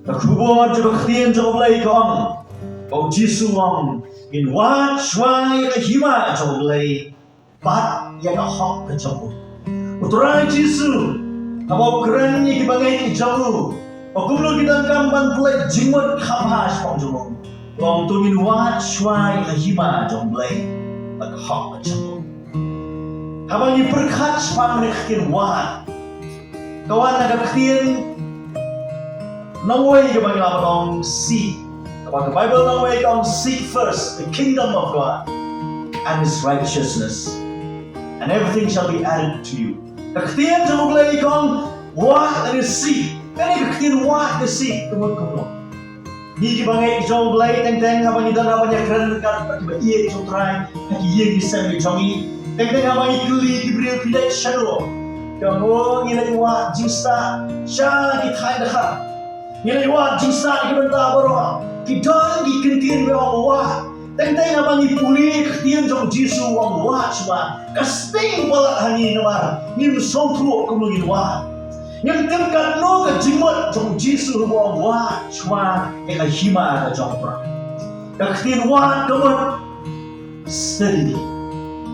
Kubur juga Khien juga belai kong. Kau Jisu wong in wat shwai ka hima jong belai bat ya ka hok ka jong. Uturai Jisu kau keren ni kibangai ki jong. Pakumlo kita kampan belai jimut khapas pong jong. Kong tu in wat shwai ka hima jong belai ka hok ka jong. Habang ni berkat pang ni Khien wat. Kawan nak Khien Naway ka bang labang seek. About the Bible, naway kang seek first the kingdom of God and His righteousness, and everything shall be added to you. Kaktian sa muglay kang what and seek. Kani kaktian what and seek tumod ko. Di kibangay isong blay teng habang idan habang niya kren kan pag iye isong try hakiye gisan ni jongi teng habang ikuli kibriyo pilay shadow. Kamo ngilay wa jinsta siya kitay na ka. Ngilay wa jinsta kibanta baro. Kita di kentian orang wah, tentang abang ipuli kentian jong Jisu orang wah cuma, kasting balak hani nama, ni musong tu kumulin wah, yang tempat no kejimut jong Jisu orang wah cuma, eka hima ka jong pra, kentian wah kamut steady,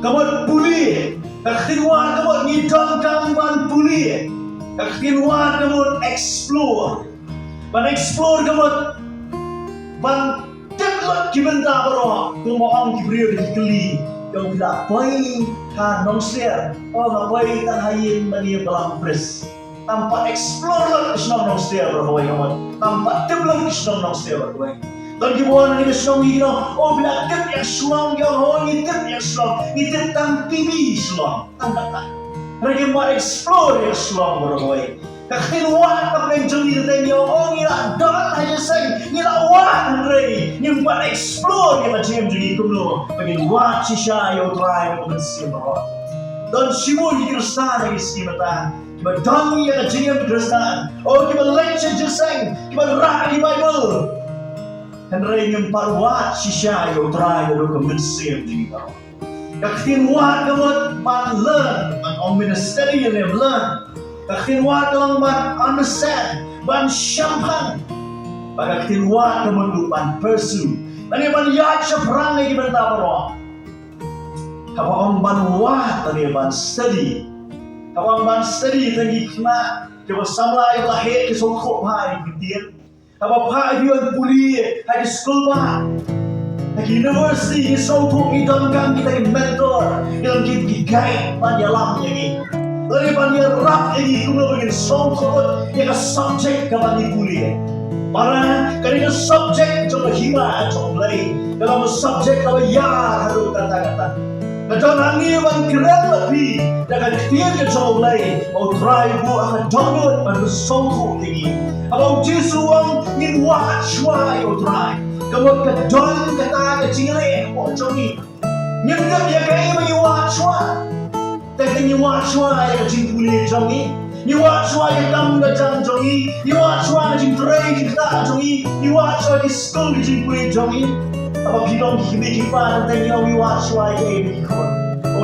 kamut puli, kentian wah kamut ngidam kamban puli, kentian wah kamut explore, kamut ban teklat kibenta baro kumoang kibriyo di keli yang bila pai ka nongser ngapai tan hayin mani balang pres tanpa explore lah kisnong nongser baro bai kamat tanpa teblang kisnong nongser baro bai dan kibuan ni kisnong hino bila tep yang suang yang ni tep yang suang ni tep tan TV suang tan tak lagi mau explore yang suang baro bai kaktin wah kapeng jeli tengyo ngila don aja seng ngila wah rei nyung buat explore yang macam jeli kumlo bagi wah cisha yo try mo bensi bro don simu di kristan lagi simata kiba don yang jeli kristan kiba lecture jeseng kiba rak di bible kan rei nyung par wah cisha yo try mo bensi jeli bro kaktin wah kamot man learn man on ministry and learn kaktin wat lang ban understand ban syampan pada kaktin wat kemendu ban pursue tani ban yat syafrang lagi ban tabaro kapang ban wat tani ban study kapang ban study tani kena coba samlai lahir ke songkok hai kitian kapang pai bion puli hai school ba hai university songkok idon kan kita mentor yang kita guide ban yalam ni Daripada dia rak ini kumlo begini songkot yang subjek kabani puli. Para kerana subjek jom hima jom lain. Kalau subjek kalau ya harus kata-kata. Kalau nanti ban keren lebih dengan tiada jom lain. Mau try buat akan download pada songkot ini. Kalau Jisu wang ingin watch why you try. Kamu kedon kata kecilnya mau jom ni. Nyendap ya kaya bagi watch why. Tapi ni watchwa yang jin puli jongi, ni watchwa yang kamu dah jongi, ni watchwa yang jin tray kita jongi, ni watchwa di school jin puli jongi. Apa kita hidup kita nanti ni watchwa yang ikut,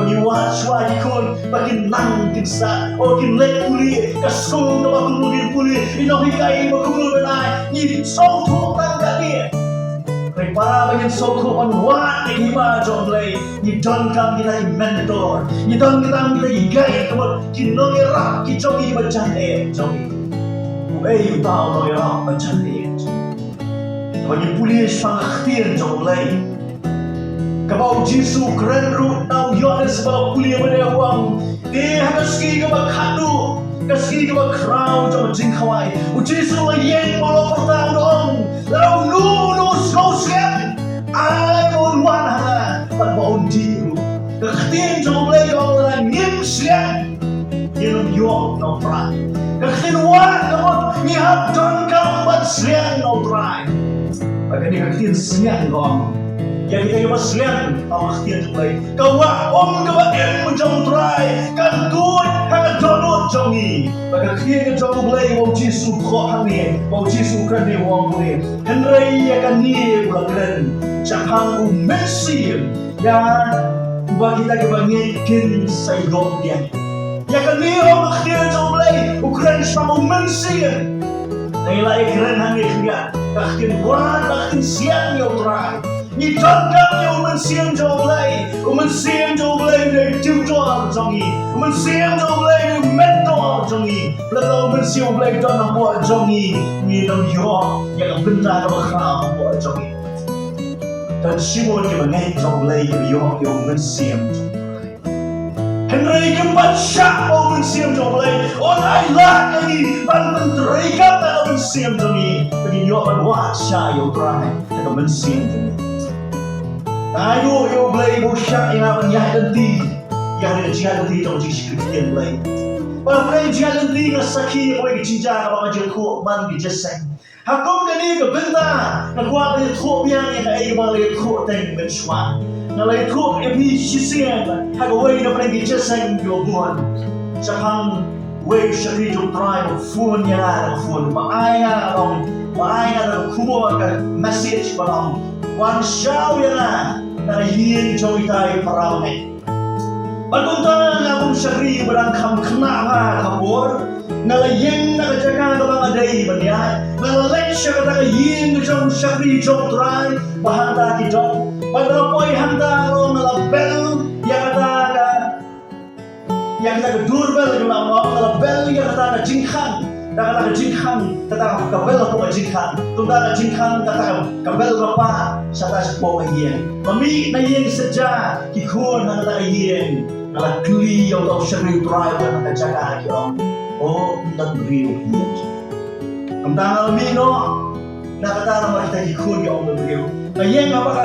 ni watchwa ikut, bagi nang kita, kin leit puli, ke school ke baku puli, ini hikai baku belai, ni songkok tangga ni. Para bagian sokok on wat ni hima jom lay ni don kam kita mentor ni don kita guide kemot kinong era ki jogi bacan jogi utau no era bacan bagi pulis pangkhtian jom lay kabau Jisu keren ru tau Yohanes bau pulia pada wang dia haski ke bakhadu kaski ke bakrau jom jing khawai Jisu yen bolo pertang dong lalu lu slow siap ai mon wan ha pat bon diru kaktin jom lay orang ngim siap yenom yo no try kaktin wan kamot ni hab don kam bat siap no try bagani kaktin siap gong yang kita maslian kaktin jom lay kawa kabaen jom try kan good ha donut jongi bagaktin jom lay mo Jisu kho hangne mo Jisu kan ni wong ni henry akan ni bulan Jangan Syiem yang bagi kita kebanyakan saydom dia. Yang kedua, dia jom lay Ukraine sama Syiem. Nilai keren hangi Kakin buat kakin siang yo trai. Ni tangkap yo men siang jo blai. Men siang jo blai de tutor jongi. Men siang jo blai de mentor jongi. Lalu men siang blai don na bo jongi. Ni dong yo yang benda ka kham bo jongi. Dan siwon ke mengai jo blai yo men siang. Henry keempat syak men siang jo blai. On ai la lagi ban menteri kata men siang jongi. Bagi yo ban wa syak yo trai. Ka men siang jongi. Ayo yo blai bo syak yang apa nyah denti yang ada jia denti trong ji Kristian blai. Ba blai jia denti ka sakhi ko ki jinja ka ba je ko man ki jeseng. Hakom ni ka benda ka kwa ka tho biang ka ai ba le tho teng ben shwa. Na le tho e bi shisian ha ko wei na blai ki jeseng yo buan. Chang wei shari jo try ko phone ya phone ba aya da kumo ka message ba long. Wan shao ya na yin joy tai parame. Pagpunta na akong syari barang kam kena ha kapor. Na layeng na kajaga na mga day banyan. Na leit siya ka yin na jong syari jong try. Bahanda ki jong. Pagdapoy handa ro na label. Yang kita durbel yung lamang na label yang kata na jingkhan. Kata jingkhan, kata kabel ako jingkhan. Tunda na jingkhan, kata kabel apa? Sata sa po kahiyan. Mami na yin saja, kikun na kata yin. Nalagli yung daw syari drive na kajaga yung. Oh, nagriyo hiyan. Ang tangal mi no, nakatara mo kita kikun yung nagriyo. Na yin nga baka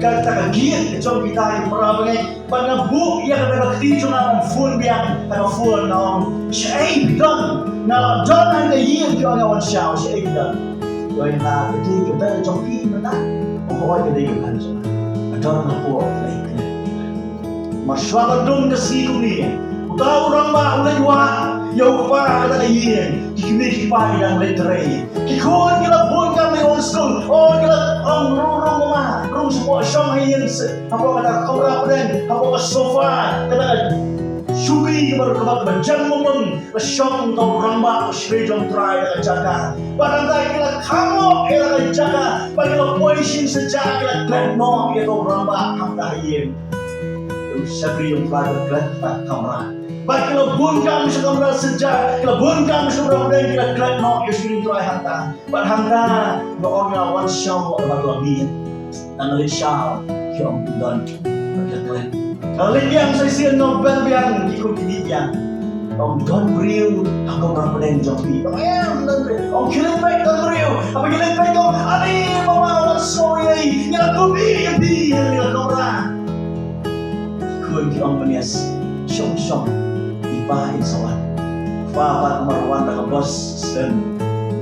kata kagiyan, itong kita yung marabangay. Pag nabu, iya kata kaktiyo na ang phone biyang, kata phone na ang siya ay bidon. Na don ang yin yung awan siya, siya ay bidon. Yung na kati kabel trong pi na na. O kawai kati kabel siya. Adon na po ang laik. Masyarakat doon kasi niya. Utaw orang ba ulay wa, yaw pa kata yin. Kikimiki pa ilang letre. Kikuhan kila buwan kami on school. O kila ang rurong ma. Rung semua syam yin. Apa kata kamera pen, apa kata sofa. Kata syubi berkebat berjang momong. Syam tau ramba usri jom try kata jaga. Padang tak kila kamu kila jaga. Bagaimana poisin sejak kila kletno kila tau ramba hamda yin. Syabri yung pelajar kelet kamera. Baik kalau bunkam sekamera sejak, kalau bunkam sekamera dan kita kelet no, ya sini tu hanta. Baik hanta, orang wan syam orang lagi, dan oleh syam kiam dan berkelet. Kalau yang saya siap novel yang ikut ini yang, orang don real, aku orang pernah jompi. Orang don kirim baik don real, apa kirim baik kau? Ani mama wan soy, yang aku bi yang orang. Kun kiam penias, syom. Ibahin sawan. Fapat marwan na bus dan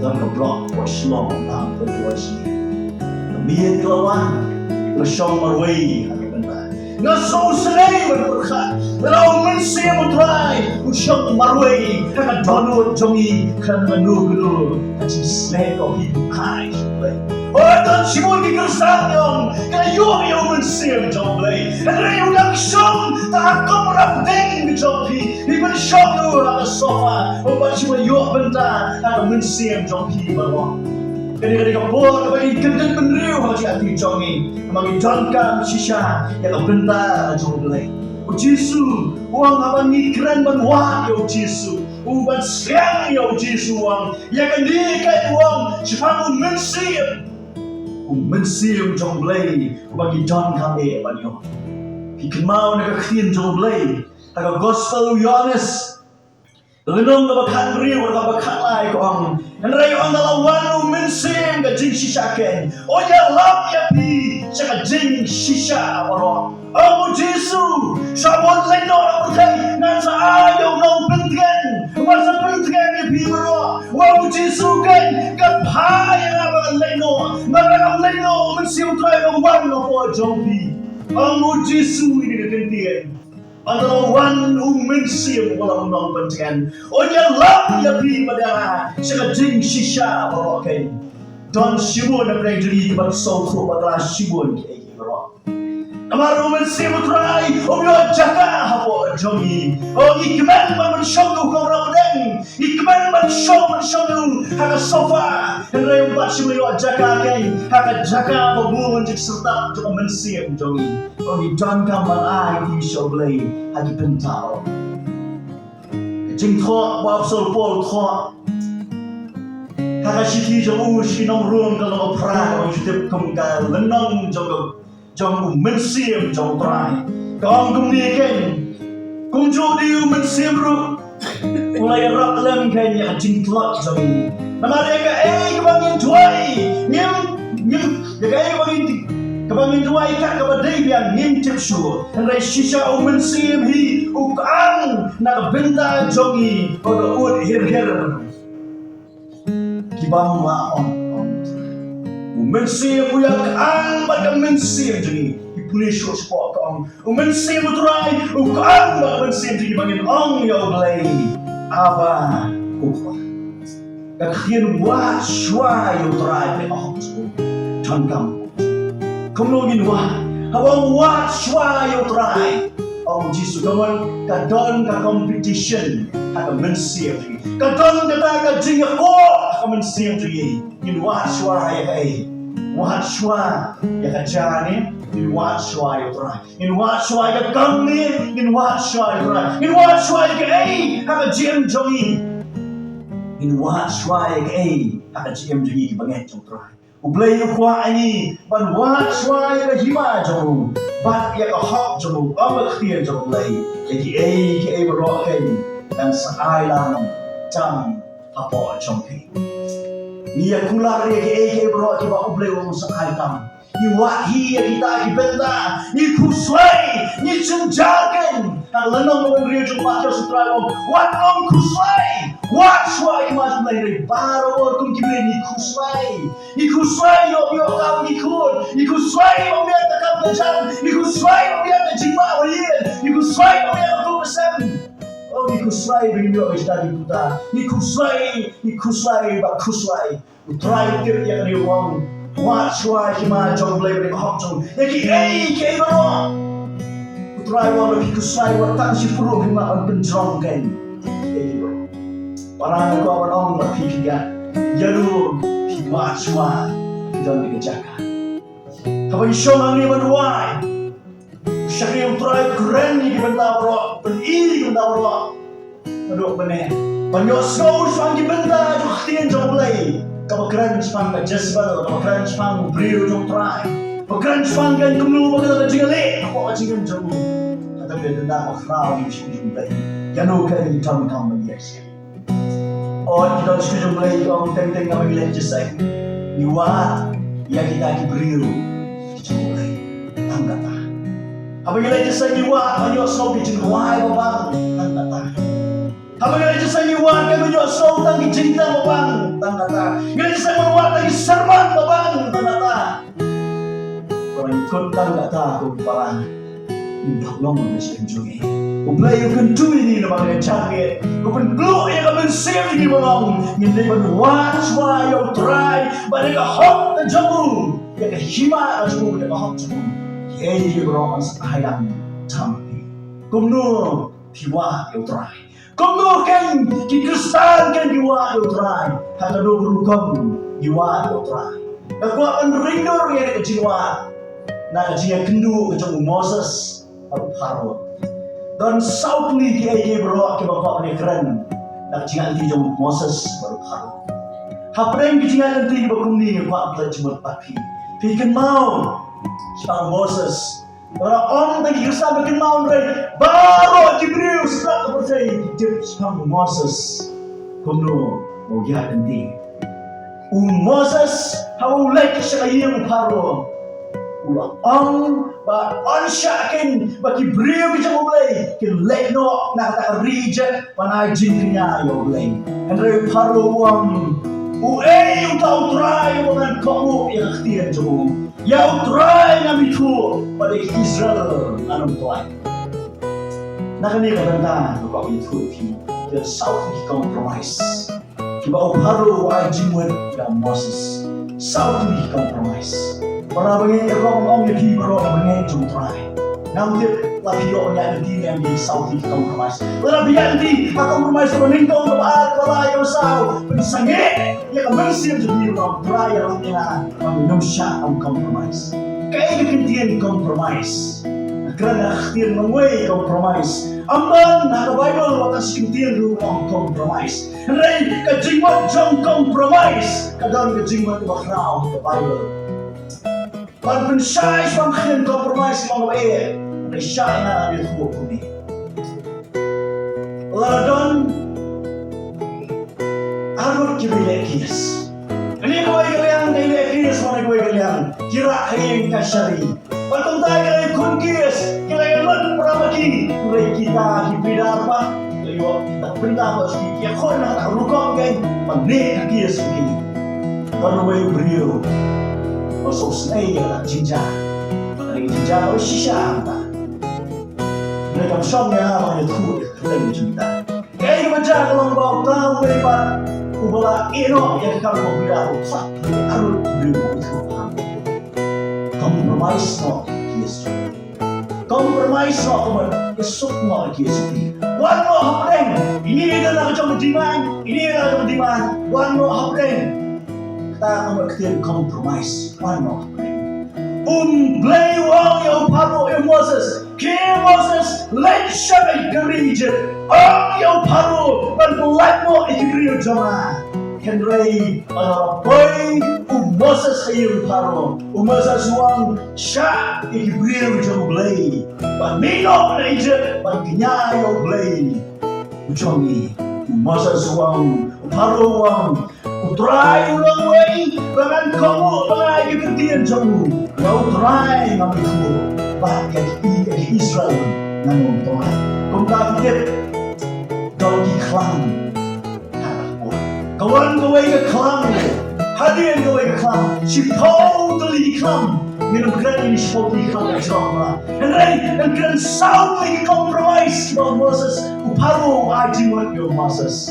ke blok wa shlong ang kedua sini. Kemian kelawan na syong marway ang benda. Na so senay berkat. Lalu mensia mutrai syong marway kena donut jongi kena gulu kacim slek of hidup kai. Orang simul di kersang yang kena yung mensia jomblay. Ada yung langsung tak akan merapdeng di jompi. Di pen shop tu ada sofa. Orang cuma yung benda ada mensia jompi baru. Kadang-kadang kapur bagi kendeng penriu hati hati jongi. Bagi jangka sisa yang benda jomblay. Jisu, uang apa ni keren banwak yo Jisu. Uban siang yo Jisu uang. Yang kendikai uang siapa mensia. Mensiam jong blay bagi John kami banyo. Hikmau na kakhin jong blay taga gospel Yohanes. Lenong na bakan riu na bakan lai ko ang nanrayo ang dalawan mensiam ka jing shishaken. O ya lap ya pi sa ka jing shisha waro. Ang Jesu sabon leno na berkay nasa ayaw ng pentingan. Masa pentingan ya pi waro. Ang Jesu kan kapaya na bakan leno. Marang leno mensiam tayo ng wan na po jompi. Ang Jesu ini kekendian. Antara wan mensiam walang ng pentingan. O ya lap ya pi madara sa ka jing shisha waro kay. Don shibon na prenjuri kibat soko bagla shibon kay waro. Amaru Syiem utrai, yo jaka hapo jongi. Ikman man shongu kong rapdeng, ikman man shongu haka sofa. Henry bashi yo jaka kain, haka jaka babu menjik serta joko Syiem jongi. Di dalam kamar ai di shoblay hagi pentau. Jing tho wap sol pol tho. Haka shiki jongu shinong room kalau pra kalau jutip kongka lenong jongo. Trong Syiem trong trai con cũng đi kênh cũng cho đi Syiem rồi mulai rap lem kayaknya jing tlot trong nama dia ke kebangin tuai nyem dia ke kebangin tuai kat kabadai biang nyem tip show rai shisha Syiem hi ukang nak benta jongi odo ud hir kibang ma on Syiem uyak ang baga Syiem jadi ipuni show sport kong Syiem utrai ukang baga Syiem jadi bangin ong ya oglay aba ukwa kakhian wa shwa ya utrai pe ong tangkam kumlogin wa hawang wa shwa ya utrai ong jisu kawan kadon ka competition haka Syiem jadi kadon kata ka jing ko haka Syiem jadi in wa shwa ya Wat shwa ya kajani in wat shwa ya try in wat shwa ya kamni in wat shwa ya try in wat shwa ya haka jim jongi in wat shwa ya haka jim jongi ki banget jong try ublay kwa ani ban wat shwa ya hima jong bat ya ka hok jong amak khien jong lay ya ki bro ken dan sa island jam apo jong ki Nia kular ya ke bro ke ba uble wong sakai kam. Ni wahi ya kita ki benta, ni kuswai, ni cenjaken. Ang lenong mo rio jung patyo sutra wong, wat long kuswai. Wat swai mas mulai dari baro kum kibre ni kuswai. Ni kuswai yo kau ni kun. Ni kuswai mo biar takap bejan. Ni kuswai mo biar jima wayen. Ni kuswai mo biar tu pesan. Oh, ni kuswai bagi dia istadi kita. Ni kuswai ba kuswai. Utrai tip yang ni wong. Wat swai kima jong blay beri hok jong. Yaki ke baro. Utrai wong lagi kuswai wat tak si puru kima on penjong kan. Parang ko awan ong mapipiga. Yalu ki wat swai kita dikejakan. Kapan syong ni berduai. Syakri utrai keren ni benda bro, beri benda bro. Aduh benar. Banyak snow swang di benda tu khtian jom play. Kau keren swang ka jasbal, kau keren swang beri jom try. Kau keren swang kan kumlu bagada jingale. Kau jingan jom. Kata dia tenda makhrau di jom play. Yano kan di tam yes. Oh kita jom play kau teng kami lihat jesai. Niwa ya kita ki beri jom play. Tanggata. Apa yang lagi saya niwa banyak slow di wai babang tang kata. Apa yang lagi saya niwa kan banyak slow tang cinta babang tang kata. Yang lagi saya niwa lagi serman babang tang kata. Kalau ikut tang kata aku parang ini long masih enjoy. Ublay kan tu ini nama dia canggih. Bukan glow yang akan Syiem ini babang. Ini ban watch why you try. Balik hot terjamu. Ya ke hima terjamu ya ke hot terjamu. Ye bro as ayam tampi. Kumno tiwa utrai. Kumno kan ki kristan kan tiwa utrai. Hata do berukom tiwa utrai. Aku akan rindu ya ke jiwa. Na jiwa kendu ke jong Moses aku paro. Dan sautli ki bro ke bapak ni keren. Na jiwa di jong Moses baru paro. Hapreng ki jiwa nanti bakum ni pak pelajumut papi. Pikan mau Sang Moses, orang tadi kita bikin maun ray, baru Jibril setelah kepercayaan hidup Sang Moses, kono mau ya nanti. Moses, hawa leit sekaya paro, ulang ba ansyakin ba Jibril bisa mulai, leit no nak tak reject panai jinnya yo mulai. Henry paro utau try dengan kamu yang ikhtiar jauh. Yang try kami tu pada Israel anum tuai. Nak ni kadang-kadang kau itu the South compromise. Kiba oparu wa jimuat dan Moses. South compromise. para bangin ong yapi bro bangin jung try nam tip la pio nya di yang di south compromise la bian di compromise ko ning ko ba wala yo sao pensange ya ka mensim to be wrong try yang ina no shot on compromise kay kintian compromise kerana khtir mengway compromise amban na Bible watas kintian ru on compromise rai ka jingmat jong compromise kadang ka jingmat bakrao the Bible pan pensai swang khien compromise mang bae rai shai na abi khu kuni ladon arut kibilekis ini kau yang kibilekis mana kau yang kira hayeng kasari patung tay kay kun kis kira yang lut pramaki rai kita hibidar pa layo tak benda bos ki kon na rukong kay panik kis kini panway brio masuk snay ya jinja dari jinja o shisha anta mereka somnya mga tu dari jinja kay maja long baw taw kay pa ubala ino ya ka ko bida sa arut brio ko compromise no kisu compromise no kaman isuk no kisu one no hapren ini adalah macam diman one no hapren kita akan berkata compromise one no hapren play wrong yo paro yo Moses let shabai gerije yo paro ban bulat mo ikriyo jama Henry boy Moses kayo paro Moses wang sha ikriyo jom blay ban mino na ije ban kinyayo blay ujomi Moses wang paro wang utray ulang way bangan kamu lagi ketian jamu mau utray ngamiku bahkan Israel namun Tuhan kumtakit kau iklan kawan kau iklan hadirin kau iklan si totally iklan minum keren ini totally iklan extra and keren soundly compromise about Moses uparu aji what your Moses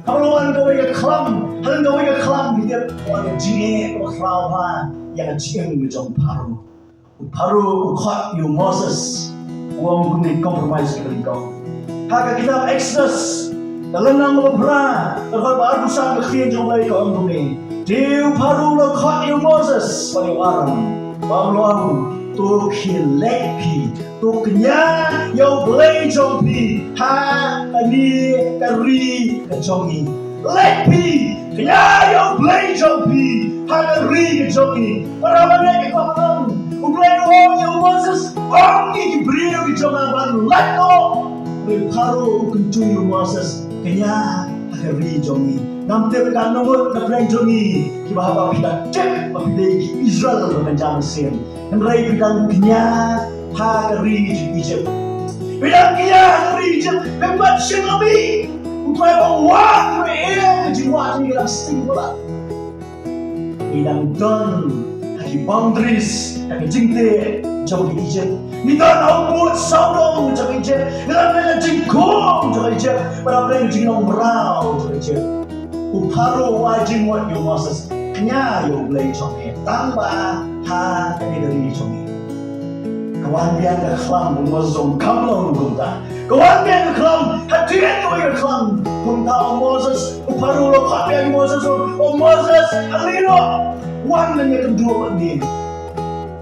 kawan kau iklan hadirin kau iklan dia orang jine orang yang jing macam paru ukhat you Moses uang kuning compromise kali kau hak kitab Exodus dalam nama Bra kalau baru sang Khie jom lei kau kuning dia paru ukhat you Moses pada orang bawang tu khilepi tu kenya yo blei jompi ha kani kari kajongi lepi kenya yo blei jompi ha kari kajongi para mana kau Ublay wong yung Moses, wong ikibriyo kijongaban lato. Paro kunjung yung Moses, kanya akari jongi. Namte ka nomor na plan jongi, kibahaba pida cek mapide ki Israel na jam sen. Henry pidang kanya akari Egypt. Pidang kanya akari Egypt, membat sinabi. Ublay wong re jiwa ni lasting wala. Pidang don di boundaries yang jingte jauh di Egypt. Nida namput saudong jauh Egypt. Nida nila jingkong jauh Egypt. Pada mereka jingkong berau jauh Egypt. Uparo wajing wat yung Moses. Kanya yung blay jongi. Tambah ha kani dari jongi. Kawan biang ke kelam Moses kamlong gunda. Kawan biang ke kelam hatian tu ke kelam. Gunda Moses. Uparo lo kapian Moses. Moses alino. One yang kedua ni,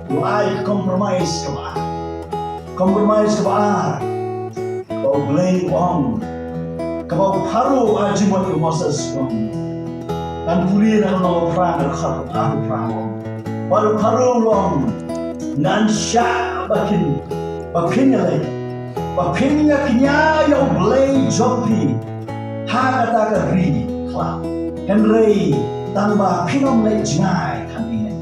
why compromise kebar, kau blame on, kau paru aji buat Moses on, dan pulih dan lalu perang aku perang, baru paru long, nan syak bakinnya kenya yang blame jompi, hak kata ri klap, Henry tambah pinom lei jingai kami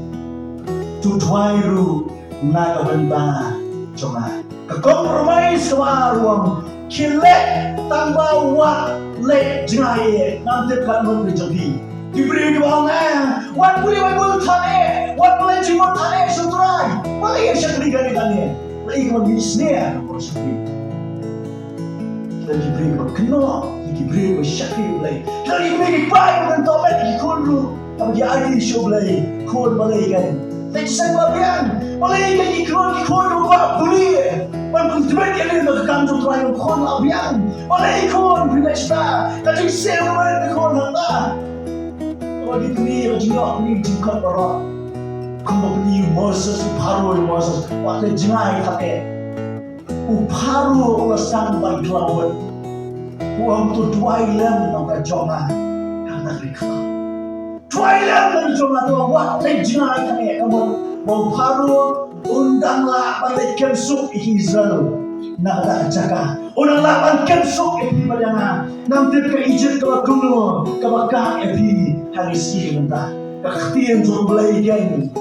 tu tuairu naga benda cuma ke compromise kewaruang kile tambah wat lei jingai nanti kan menjadi diberi di bawahnya wat boleh thane wat boleh cuma thane sutrai boleh syakri gani thane lei kon bisnya porsi kita diberi kenal diberi syakri lei dari diberi baik dan tobat ikut lu tapi dia ada show lagi, kod malay kan, leit sang labian oleh cái khôn của vợ buli bạn cũng biết cái này là cam trong tay của khôn labian oleh khôn thì lại ta cái gì xem nó cái khôn hàng ta kalau di dunia cái jingok ni jingkot barat kamu beli Moses paru Moses waktu jengai kate paru ulasang bagi lawan uang tu dua ilam nampak jonga kata rikha dua ilam nampak jonga tu waktu jengai kate kamu mau paru undanglah balik kemsuk Israel nak ada jaga undanglah balik kemsuk epi badana nanti ke Egypt ke kuno ke bakah epi haris mentah kekhtien tu belai geng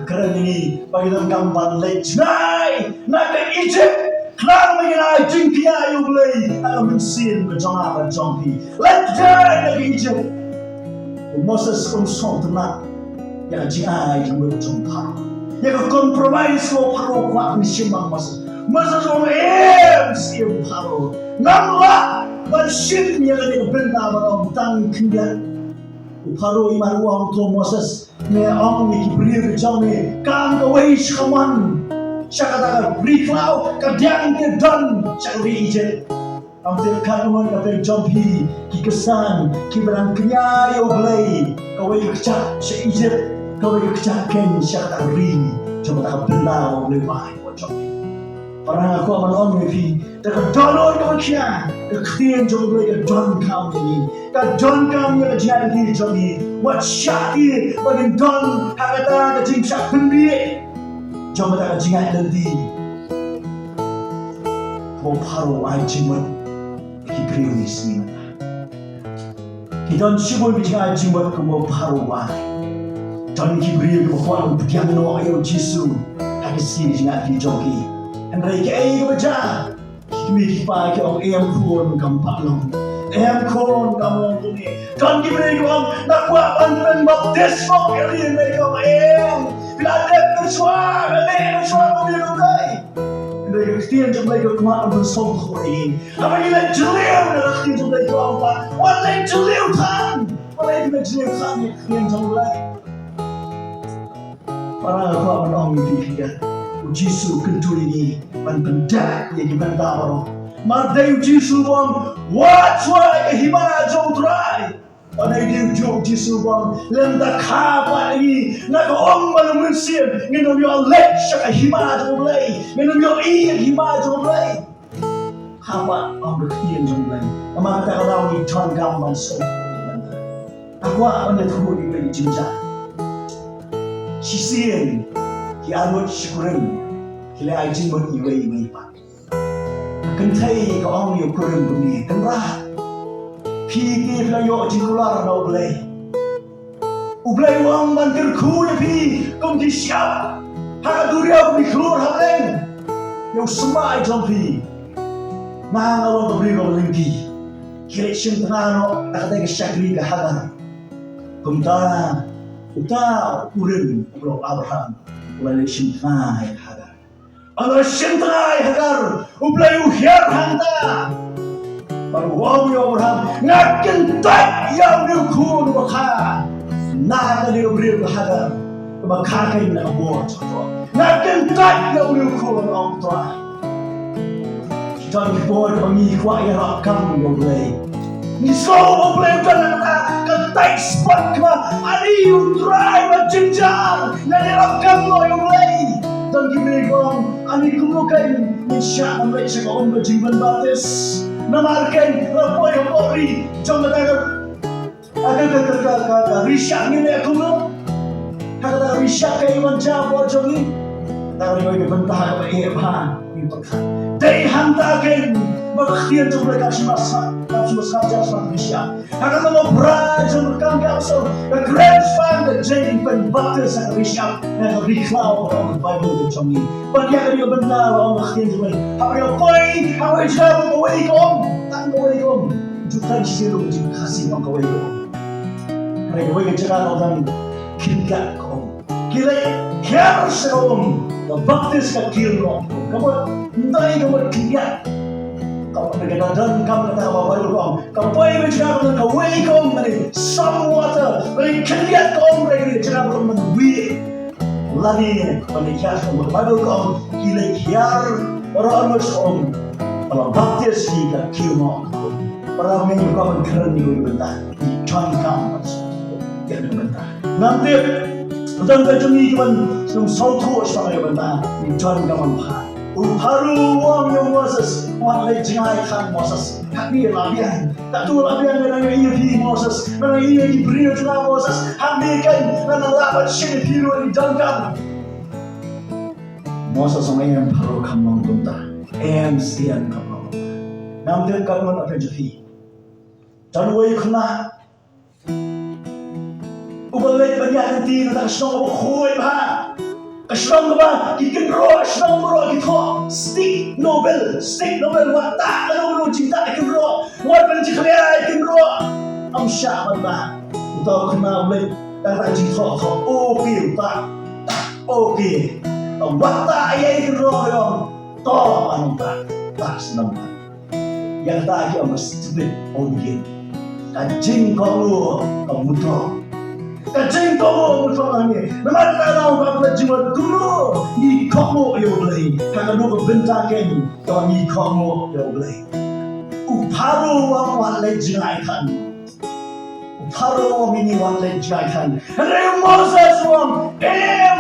kerana ini bagi dalam gambar leit nak ke Egypt kerana mengenai jingkia yang boleh RM Syiem berjangka berjangki leit nak ke Egypt Moses konsol tenang yang jingkai yang berjangka yang kompromis ko paro kuat misimbang Moses RM Syiem paro namlah bersyukur yang ada benda dalam tang kendia paro iman uang tu Moses ne ang ni kibrir jang ne kam ka wei shaman shakata ka briklau ka diang ke dan chakri ije am te kanuan ka pe jompi ki kesan ki berang kenya yo blai ka wei kcha she ije ka wei kcha ken shakata ri coba ta benda blai mai ko jompi parang aku aman on pi ta ka dolor ka kya ka khien jom blai ka don kam ni ka don kam ya jai ki jomi what shaki bagin don hakata ka jing shak bendi jom ta ka jingai nanti ko paro ai jimon ki kriunis ni ki don shibol bi jingai jimon ko mo paro wa don ki kriu ko ko biang no ayo jisu hakisi jingai ki jogi andai ke ai ko ja kimi ki pa ki ong em khon kam pa long em khon kam long tu ni don ki beri ko nak buat bantuan baptismo ke ri mai ko em bila ada persua ada ko ni lo kai andai Kristian jom lai ko ma on som ko ni apa kita jeliu dah Kristian jom lai ko apa walai jeliu kan walai kita jeliu kan ni Kristian jom lai para ko man ong di dia Jisu kentu ini menpendak yang dibentang orang. Mardai Jisu bang, watch why hima jom try. Padai dia jom Jisu bang, lenda kapa ini nak orang malu Syiem, minum yo leit syaka hima jom lei, minum yo hima jom lei. Kapa orang berkian jom lei. Amak kata kalau ni tuan gambar so. Aku akan tahu ni bagi jinjak. Syiem. Ki anut syukurin kila ai jin mon iwei pa kan thai ko ong yo kurin bumi kan ra phi ki la yo jin kular no blai u blai wang ban ker khu ya phi kom ki siap ha duria ko ni khur ha leng yo smai jom phi na ngalo to bri ko lingki kile shin tano ta ka shakri ka hagan kom ta uta urin bro Abraham ulai shintai hagar ana shintai hagar ublai uhiar hanta baru wau yo Abraham ngakin tak yang ni kun bakha na ka ni ubri hagar bakha kai na bo chato ngakin tak yang ni kun ong tra dan bo bangi kwa ya rakam yo ulai ni so ublai kan ka tai spot ka ani you drive a jinjar na rakam lo yo ulai dan gibri ko ani kumukai insya Allah sa kaon ba jingban bates na marken rapoy hori jom na aga risha ni me kuno kada risha kay man jabo jogi tawari ko ibentaha ka iba ito ka dai hanta ken magkhiyan jom ka simasa just like Misha. Akan mo brajo kang so the great fan the Jane pen butters at Misha and the cloud of the Bible the Johnny. But yeah, you been now on the things way. How you boy? How you travel away home? Tang away home. You can see the kasi ng away home. Ay away ka jala ng kinga ko. Kilay kaya sa home. The Baptist ka kilo. Kamu hindi ka magkinga. Kau berkata kamu kata apa kau? Kau boleh bercakap dengan kau kau meni some water, meni keliat kau mereka bercakap dengan we lani panikia sama Bible kong kile kiar orang Muslim orang Baptis kita kiumo orang yang kau keren ni bentar John Campus yang bentar nanti udah kejungi kan sem sautu sebagai bentar John Campus Uparu wang yang Moses wang lei jengai kan Moses kami labian tak tu labian dengan yang ini Moses dengan ini beri juga Moses kami kan dengan labat sini biru di jangkang Moses sama yang baru kamu bentar RM Syiem kamu nanti kamu nak pergi dan wei kena ubalai banyak nanti nak senang berkoi bah Ashrang ba ikinro kito stick Nobel wata ano cinta ikinro war ben jikhlea ikinro am sha ba utaw khna ble ta ji tho okay ta okay wata ay ikinro yo to an ta snam yang ta ki am split ogin kajing ko muto kajing ko muto ani naman ta na ba jiwa guru ni ko yo blai ka no bentaken to ni ko yo blai uparo wa le jinai kan uparo mini wa le jinai kan re Moses won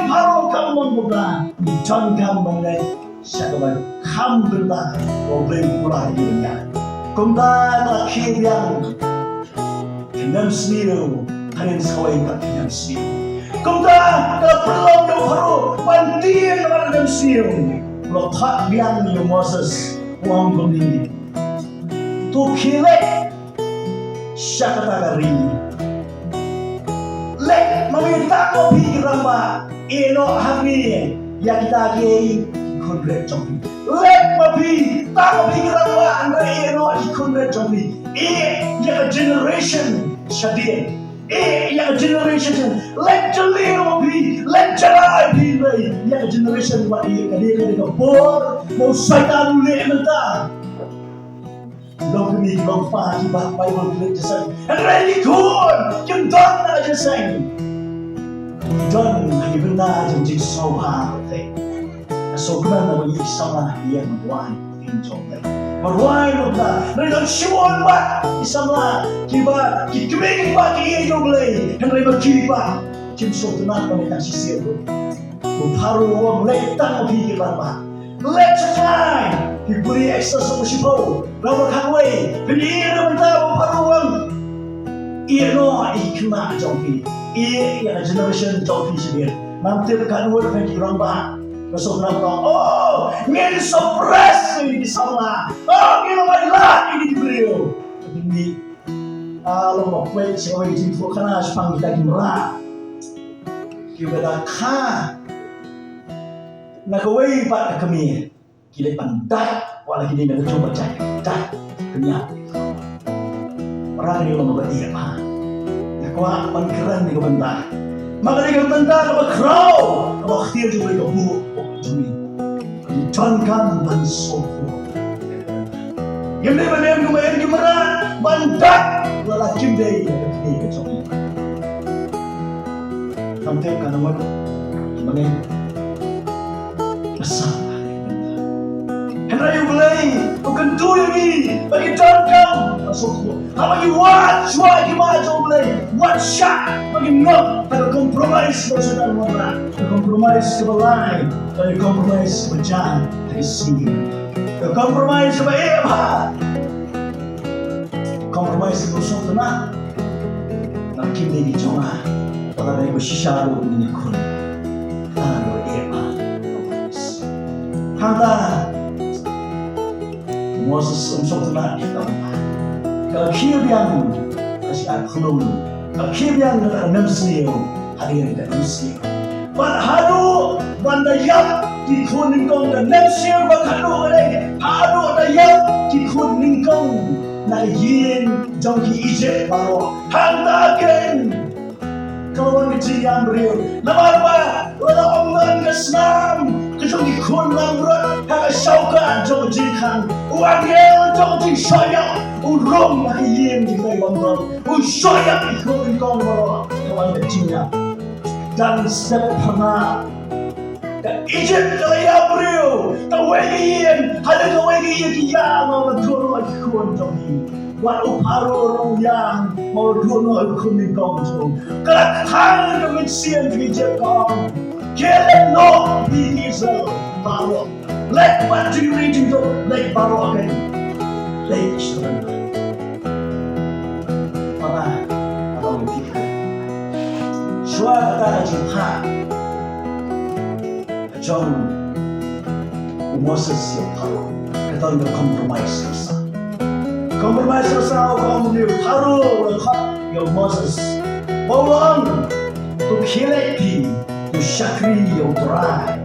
paro kam mon buka ni John kam mon le sakabai kham benda o blai pura nya kumda la khiang nam sniu Kalian sekawai tak kalian siung. Kumta kalau perlu yang baru pantian kalian siung. Kalau tak biang yang Moses uang beli. Tu Khie syakata kari. Lek meminta kopi keramba eno hangne yang kita kei kundret jombi. Lek kopi tak kopi keramba anda eno kundret jombi. Yang generation syadien. Yang generation let jaleo bi let jalai bi lei yang generation wa kali ko bor mo saitan le menta long ni long fa di ba Bible click just and really good kim don na just saying don ni benda jing so ha te so kana na ni sama yang wan in jong le Marwai lupa, mereka siwan ba, isama kiba, kikiming ba kiyo blay, henry magkiba, kimso tunat mereka sisir tu, uparu wong letang magkikilan ba, let's try, kiburi extra sa musipo, lawan hangway, pinir naman tayo uparu wong, no ikna jompi, yang generation jompi sendiri, nanti kanwar pengkiran ba. Masuk nak oh, ngeni suppress ini sama. Oh, ngeni marilah ini diberiu. Ini, kalau mau play siapa yang jitu karena sepang kita dimurah. Kita dah kah, nak kawai pak kami, kita pandai, walau kita nak cuba cari, dah kenyak. Orang ini lama berdia mah. Nak kau pangkaran ni kau bentar. Maka dia bentar kau crowd, kau khir juga kau bu. John kan bansofu. Yang ni mana yang gimana? Bandak lelakim deh ni kecil. Sampai kan awak gimana? Besar. Henry you belai, bukan tu yang ni. Bagi John kan bansofu. Apa you what? Cuba gimana John belai? What shot? Bagi not ada compromise bersama orang. Compromise sebelah. Kalau compromise berjalan dari sini, kalau compromise apa? Compromise bersama teman, nak kita di cuma, kalau ada bersyarat ini kun, kalau apa? Handa, Moses bersama teman kita. Kalau Khie yang asyik khulum, kalau Khie yang RM Syiem hadir dalam Syiem. Hadu banda yap di kuning kong dan nepsier bakalo ale hadu da yap di kuning kong na yin jongki Egypt baro handa ken kawan keciyam real namar ba wala omnan kasnam kejongki kun langbrot ha shauka jongki kan uangel jongki shoya urong na yin di kai bangdon u shoya di kuning kong baro kawan keciyam dan step hanga ka Egypt ka ya brio ka wegian hada ka wegian ki ya ma thoro khon jong wat uparo yang mau thoro khon ni kong jong ka thang ka mit siem ki je kong kele no bi Israel paro let what do you read to let paro again let Israel para abang tiga suara jumpa trong Moses yang paru kita nak compromise rasa kamu ni paru lekat yang Moses bawang tu khileti tu syakri yang berai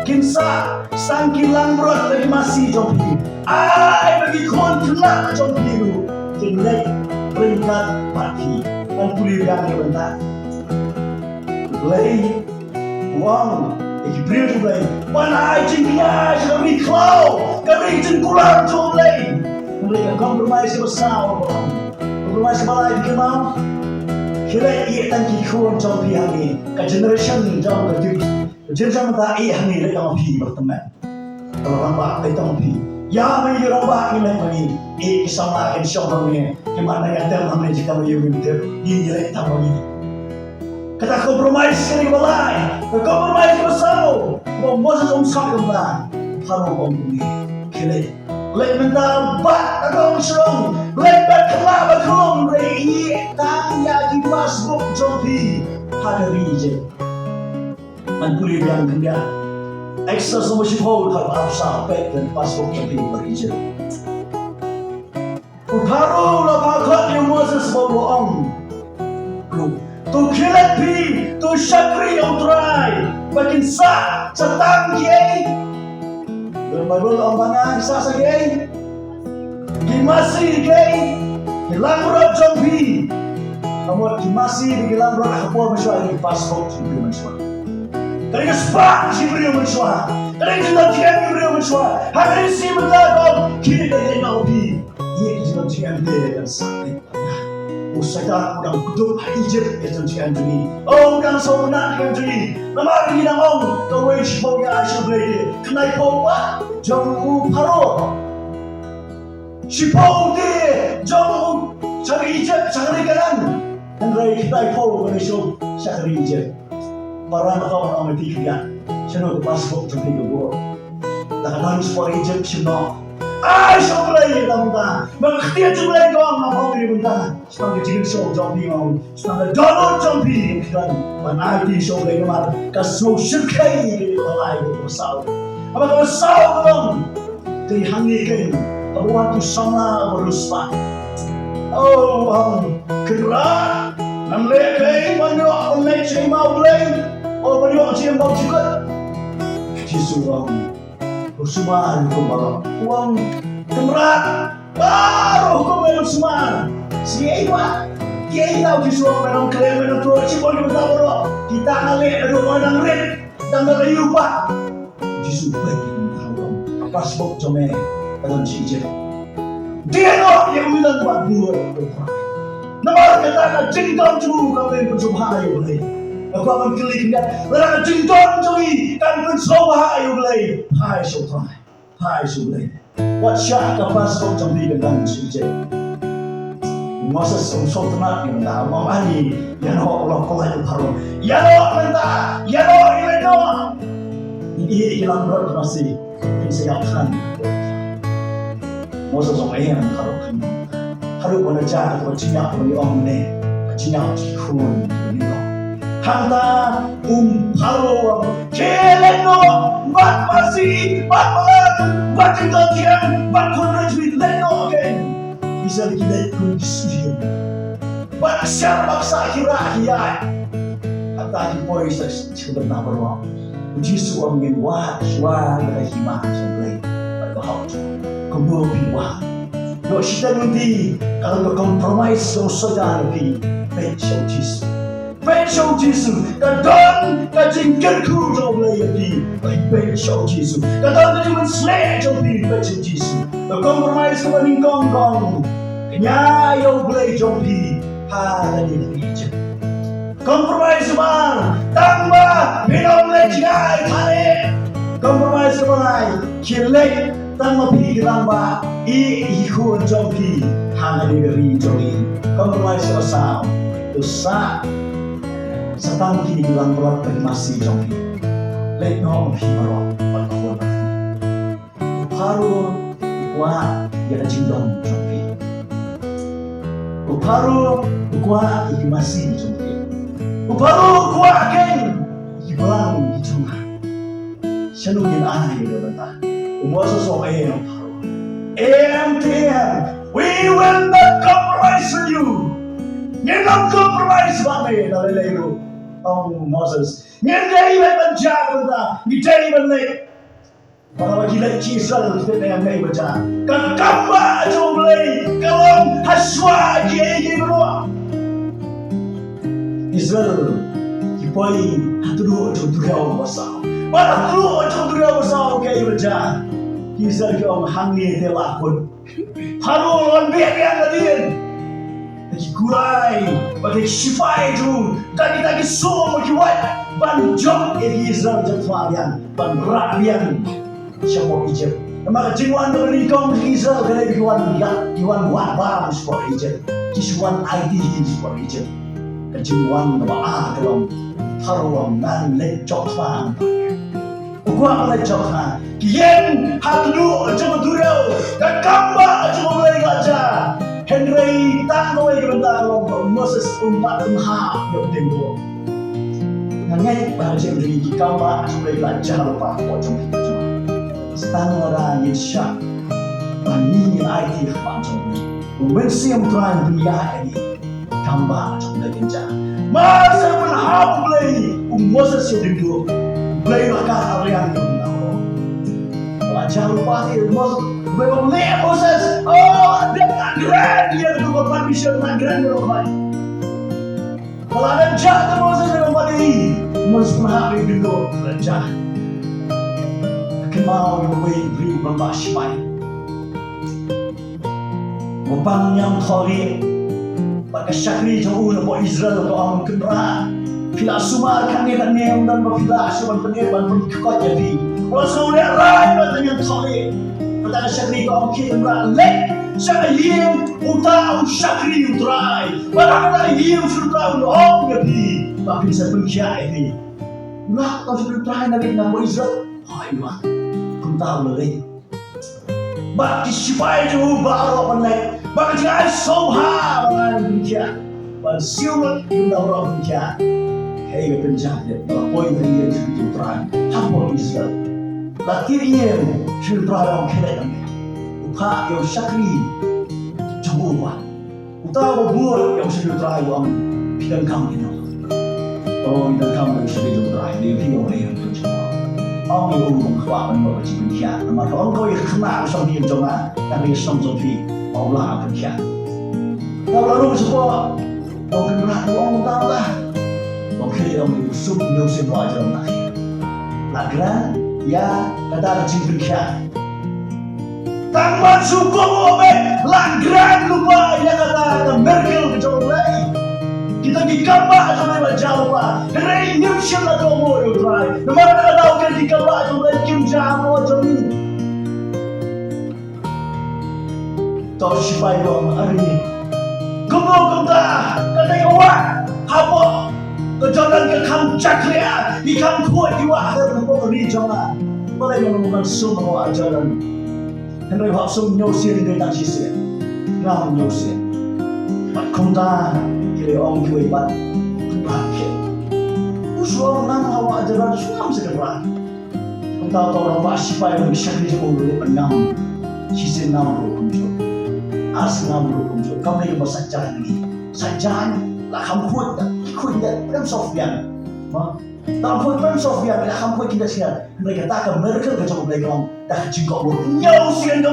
kinsa sangki langbrot lagi masi jompi ai bagi kon kelak jompi lu kini peringkat pagi dan kuliah yang bentar lei wang Ibril tu lei mana jingnya kami klau kami jengkular tu lei mereka compromise bersama compromise balai dikemau kira ia tangki kuon jompi hangi ke generation jom ke generation mata ia hangi lei kamu pi berteman kalau rampak lei kamu pi ya mai rampak ni lei ini sama kan syok ni kemana yang terang ni jika mau minta ini lei tamu ini kata compromise kini balai compromise bersama Moses sakamba haru komuni kile lek mental bat agong serong lek bat kelaba kong rei tang ya di Facebook jompi hadari je manpuli yang kendia extra semua sipol kalau apsa pek dan Facebook jompi beri je haru la pakot yang Moses bawa tu kilat pi tu syakri yang try bakin sa setang kiai bermabul ombana sa sa kiai kimasi kiai langbrot jompi kamu kimasi langbrot apa masuk di passport sibri masuk dari spa sibri masuk dari jendak kiai sibri masuk hari si mendadak kini dari naubi ia jendak kiai dengan sakit Usada udang kuduk Egypt itu cian juni. Oh udang sona cian juni. Nama kita ngom kawai sipau ya sipau kenai powa jom paro. Sipau dia jom cari Egypt cari kanan. Dan rai kenai powa kenai sipau cari Egypt. Parang kau orang mati kia. Sino passport jom tiga gua. Dah kan sport Egypt sino. Ai shoplay damda magkhtia chulay ko ang mapawili bunta stang jigil show jompi mau stang dollar jompi kan manati shoplay naman ka social kay balay ko saw aba ko saw ko kay hangi kay abuan tu sama beruspa oh kira nang lekay manyo ang lekay mau play oh manyo ang mau juga jisuwang Usman kumara uang kemerat baru kumara Usman si Ewa kiai tahu jisuang menang klaim menang tua si boleh tahu lo kita ngalih rumah nang red dan ngalayu pak jisu baik tahu apa sebab cuma dalam cincin dia lo yang bilang buat buat nama kata nak jengkau curu kau yang bersubhana ya boleh aku akan klik dia lara jengkau curi kan bersubhana ya boleh hai showtime hai sublay what shot ka pasok jombi dengan cincin masa song tenak yang dah mamani yang Allah kolai paru ya lo menta ya lo ileno ini hilang berat masih siapkan masa song yang harukan haru menerja atau cinyak bagi orang ni cinyak kun bagi orang hanta haru keleno bat masih bat bat tinggalkan bat korang jadi leno again bisa kita kondisi baksa kira kata hipoi sebenarnya berlaku uji suam min wa shwa dari hima sampai berkahau kumpul piwa do kita nanti kalau compromise so saja nanti Penshau Jisu kadang kajingkan ku joblay di Penshau Jisu kadang kajingkan slay jombi Penshau Jisu compromise ko maning kong kanya yoblay jombi ha dali Egypt compromise bar, tamba, minum leit jai thane, compromise bar, kilek, tamba pi tamba, ikut jompi, hangne beri jomi, compromise osau, dosa, setang kini langbrot bagi masi jompi, leit no pi marok, pakon paru, kuat, dia jindong jompi, paru, kuat, iki masi jompi. Baru kuat kan, ibalang di cuma. Shalungin anak itu benda. Umur sesuatu yang baru. MTM, we will not compromise with you. You're not compromise kami dari lalu. Moses, you're even menjaga benda, you're even late. Kalau kita kisah kita yang late baca. Kan kamba jomlei, kalau haswa jadi berua. Israel, kipoi hatu jodurau basau. Pada hatu jodurau basau kaya baca. Israel kau hangne telakun. Haru lon biar ngadin. Lagi kurai, bagi sifai tu. Tadi semua kiwat. Ban jom Israel jatuhlian, ban rakyat siapa Egypt. Maka jiwan dari kaum Israel kena jiwan buat barang sport Egypt. Jiwan IT sport Egypt. Kejiwan nama dalam haruam dan lecok fang. Gua lecok fang. Kian hatu cuma durau, kamba cuma mulai gaja. Henry tanggo lagi bentar lombok Moses umat umha yang tenggo. Nangai bahasa dari kamba cuma mulai gaja lupa pocong itu. Setang orang yang syak, bani yang IT macam ni. Mensiam tuan dunia ini. Kamba macam lagi jah. Masa pun hab play, Moses yang duduk, play makan arian yang tahu. Jangan lupa Moses, belum lihat Moses. Oh, dia grand dia tu bukan mission grand orang. Kalau ada jah tu Moses belum balik, Moses pun hab yang duduk jah. Kemau yang beri bermasmai. Bupang yang kholi. Pakai syakri jauh nak buat Israel ke orang kenra. Bila sumar kan dia nem dan bila sumar penerban berkekot jadi. Kalau sudah lain dengan soleh. Pada syakri ke orang kenra lek. Syakri utang syakri utrai. Pada kata yang sudah orang jadi. Tapi saya pengkiai ini. Ulah kau sudah utrai nabi nak buat Israel. Hai wah, kau tahu leh. Bagi siapa jauh baru pandai. Bagi jika soha orang dunia, bagi siapa yang orang dunia, hei penjahat, kalau poin dia itu terang, hampa Israel. Lakinya filter yang kena kami, upah yang syakri, jauh. Utara buat yang filter yang pilihan kami itu. Oh, pilihan kami sudah filter dia pilihan yang terjadi. Orang yang mengkhawatirkan bahawa dunia, nama orang kau yang kenal sampai yang jangan, tapi sampai Allah akan kiat. Kalau lalu semua, orang kenal orang tahu lah. Orang kiri orang itu sub nyusin wajah orang nak. Lagran, ya kata cincin kiat. Tanpa suku mobe, lagran lupa ya kata Merkel kejauhan lagi. Kita dikambak sampai baca lupa. Dari nyusin lah kau mau try. Nama kita tahu kan dikambak sampai Kim Jong Un. Tahu siapa yang hari ini? Gumau kita, kata awak, apa? Kejalan ke kam cakria, ikan kuat jiwa ada nampak ni jangan. Boleh menemukan semua ajaran. Henry Hobson nyosin dengan sisi, ram nyosin. Mat konta, kiri orang kiri bat, kebahagiaan. Usul nama awak ajaran semua sekarang. Konta tahu orang siapa yang bisa dijemput penam, sisi nama berkumpul. Asal berkumpul, kami yang bersajaran lagi. Sajaran, lah kamu kuat dalam Sofian. Dalam dalam Sofian, lah kamu kita siap. Mereka takkan mereka kacau mereka. Dah jingkok bor, nyausian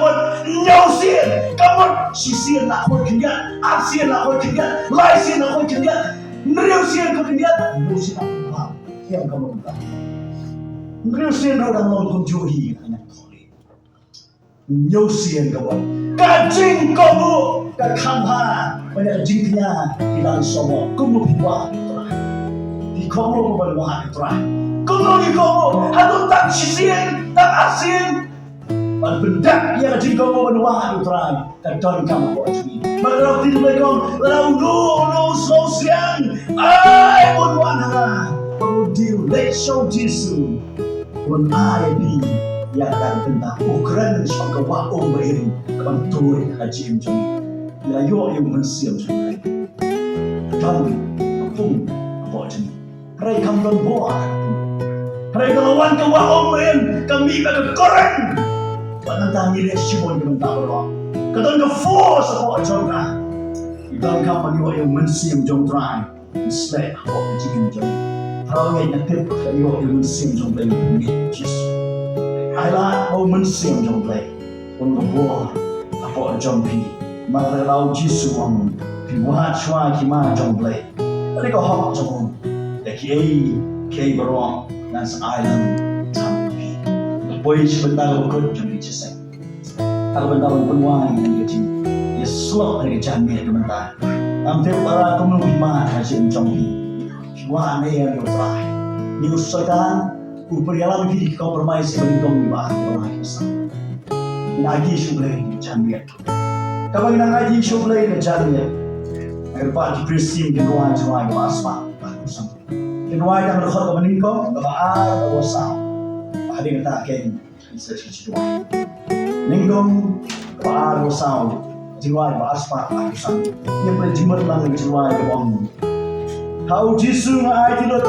kamu, sisian nak kuat kenyan, asian nak kuat kenyan, laisian nak kuat kenyan, neriusian kuat kenyan, neriusian nak kuat. Yang kamu bukan. Neriusian orang nonton johi, hanya kali. Nyausian kamu. Kajing kamu, kakamha, banyak jingnya hilang semua, kamu buat. di komo berwah try komo di komo atau tak sisien tak asin berbendak ia di komo berwah try kadon kamu buat ini malah di mereka lalu no sosial ai berwah di leit show jisu pun ai bi yang akan tentang ukuran syurga wa umrin bantuan haji imjumi ya yo yang mensiam jumi kami pun buat ini rai kam don buat rai kawan ke wa umrin kami ke korang panantang ni resipon ke mentang lo kadang ke force buat jona ikan kam yo yang mensiam jom try slap buat haji imjumi kalau ngai nak tip yo yang mensiam jom lagi ni Jesus ai là ông mình xem trong này ông bố apa trong pi mà lao Giêsu ông pi wa chua ki ma trong này đây có học trong ông để khi bro nas island trong pi boy sebentar aku trong pi cesek kalau bentar pun wa yang dia cing ya slot dari jamnya sebentar am te para kamu pi ma hasil trong pi wa ne yang berai ni usahakan uperialan diri kompromis berintong di bawah orang Islam. Lagi sublai jamiat. Kalau kita ngaji sublai jamiat, agar pak dipresim di ruang asma, bagus. Di ruang yang berkhot meningkau, kebaar, kewasau. Ada kata ken, bisa cici ruang. Ningkau, kebaar, kewasau. Di ruang asma, bagus. Yang berjimur lang di ruang kebang. Kau Yesus ngai tilot.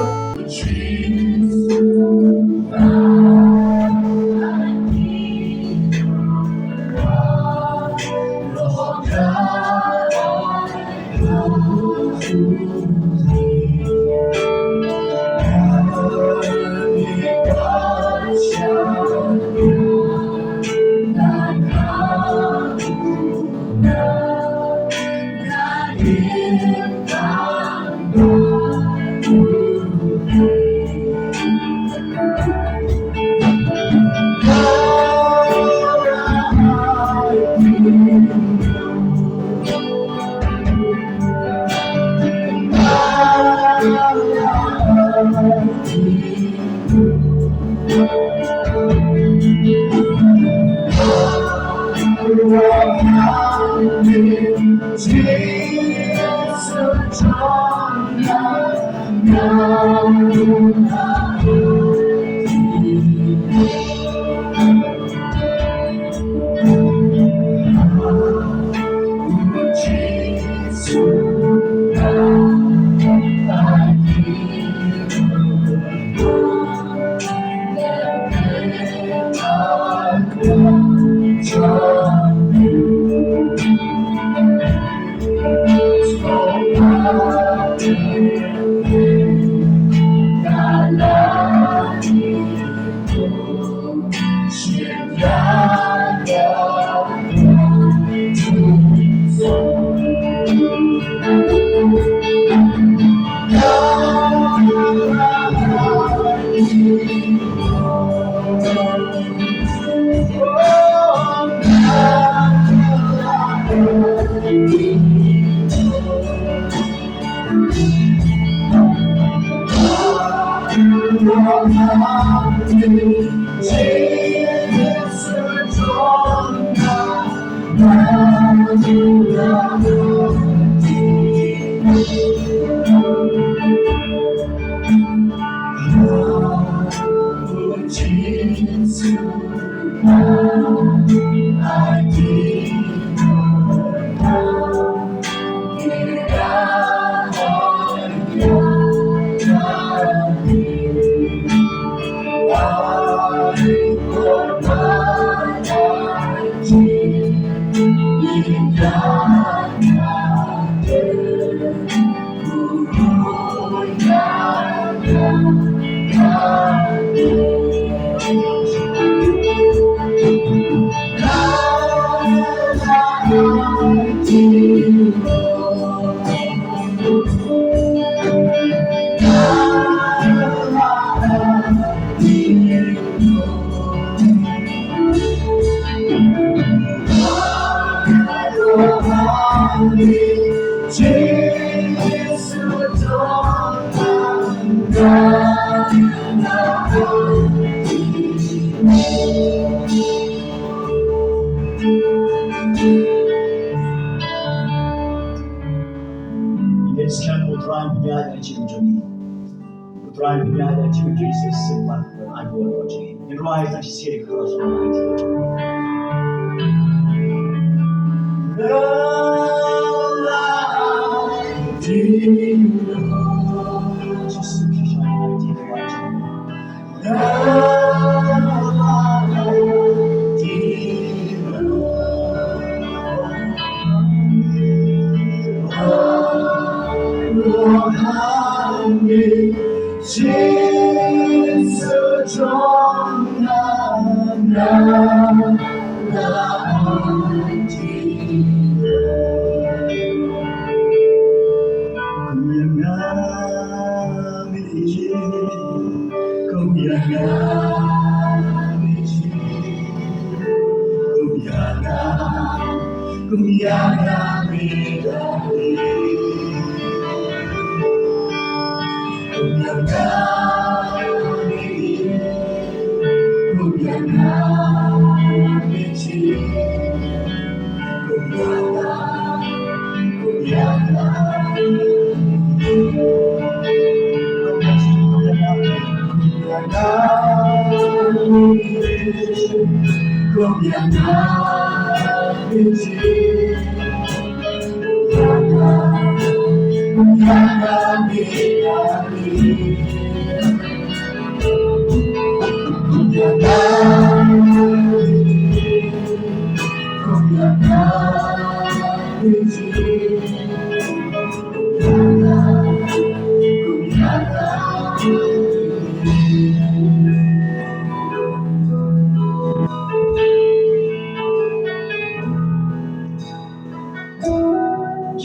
nhà đã chịu Jesus sinh mặt của ai buồn của chị nhưng mai ta chỉ sẽ được khởi sống lại thì Jesus khi cho anh lại thì phải chồng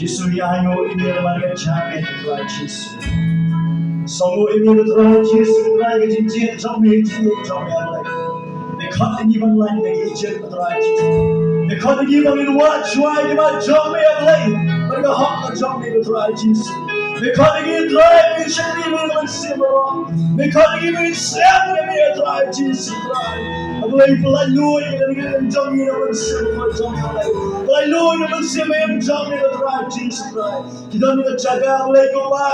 Jesus yayo email marga chame try Jesus songo email try Jesus try ke jin trong me lại they cut the even line they jet try Jesus they cut the even in watch why you might jump me up late but the hot jump me try Jesus they cut the even drive in should be even similar they cut the even slam me try Jesus try I believe like Lord and jump me up similar jump like Lord and similar jump me try Jesus try kita ni jaga boleh koma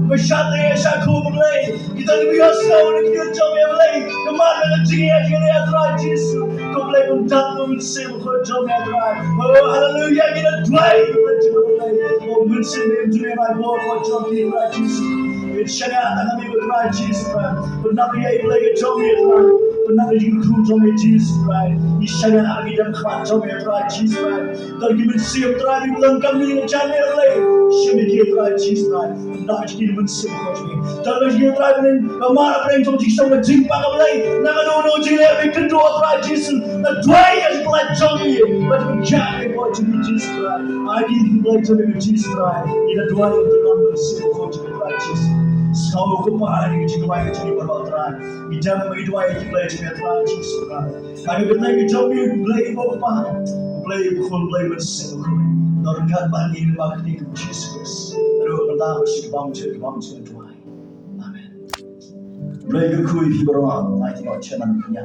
bersatu shaku boleh kita ni biasa kita jump me boleh kemana dia try Jesus kau boleh menjatuh similar jump me try oh hallelujah kita drive boleh oh similar dunia my Lord for jump me try Jesus Shaya and we will try Jesus Christ. But now we are like a Johnny Christ. But now you can Johnny Jesus Christ. You shaya and we don't come Johnny try Jesus Christ. Don't give me see of driving long coming in Johnny lane. Shimmy give try Jesus Christ. Now it's even see of me. Don't let you driving in a man playing to Jesus on the gym back of lane. Now no we can do a try Jesus. The way is like Johnny. But we can't be what to be Jesus Christ. I didn't like to be Jesus Christ. In a dwelling of the number of sin of Jesus. Sau kemarin kita baik jadi berbateran. Kita begitu baik kita jadi berbateran Jesus. Kami bertanya kita beli apa? Beli bukan beli bersih. Norkat bagi bakti Jesus. Lalu pertama sih bangsa tuai. Amen. Beli kekui berbateran. Nanti kau cuman punya.